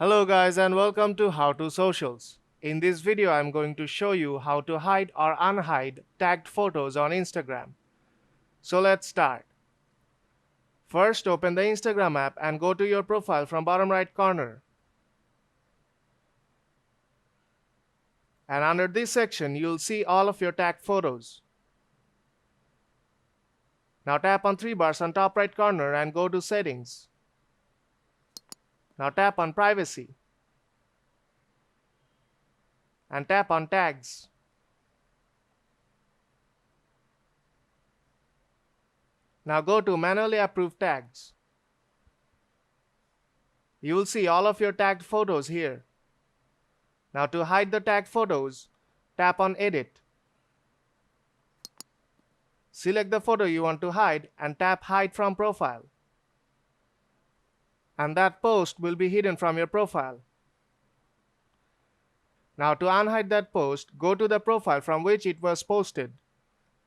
Hello guys and welcome to How to Socials. In this video I'm going to show you how to hide or unhide tagged photos on Instagram. So let's start. First open the Instagram app and go to your profile from bottom right corner. And under this section you'll see all of your tagged photos. Now tap on three bars on top right corner and go to Settings. Now tap on Privacy. And tap on Tags. Now go to Manually Approve Tags. You will see all of your tagged photos here. Now to hide the tagged photos, tap on Edit. Select the photo you want to hide and tap Hide from Profile. And that post will be hidden from your profile. Now to unhide that post, go to the profile from which it was posted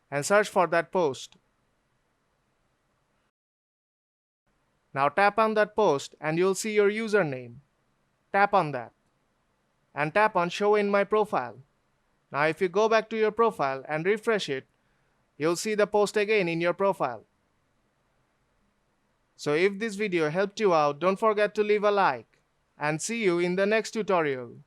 and search for that post. Now tap on that post and you'll see your username. Tap on that and tap on Show in My Profile. Now if you go back to your profile and refresh it, you'll see the post again in your profile. So if this video helped you out, don't forget to leave a like and see you in the next tutorial.